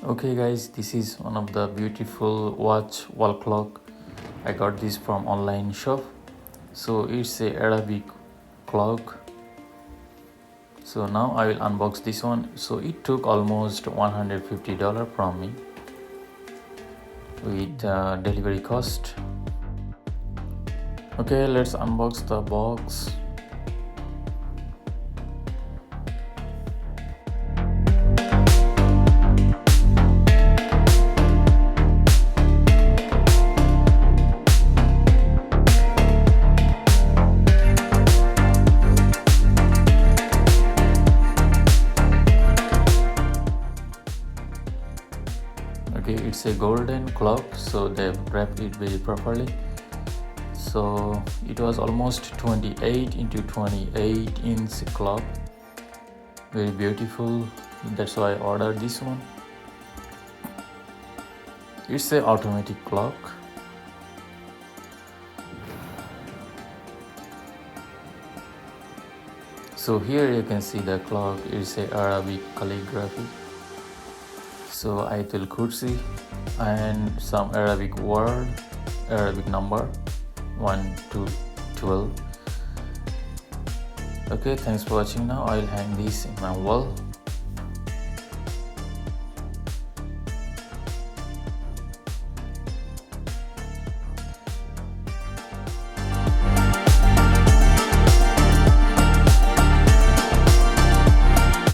Okay guys, this is one of the beautiful watch wall clock. I got this from online shop. So it's a Arabic clock. So now I will unbox this one. So it took almost $150 from me with delivery cost. Okay, let's unbox the box. Okay, it's a golden clock, so they wrapped it very properly. So it was almost 28 into 28 inch clock, very beautiful. That's why I ordered this one. It's a automatic clock. So here you can see the clock is a Arabic calligraphy. So Ayatul Kursi and some Arabic word, Arabic number 1 to 12. Okay, thanks for watching. Now I'll hang this in my wall.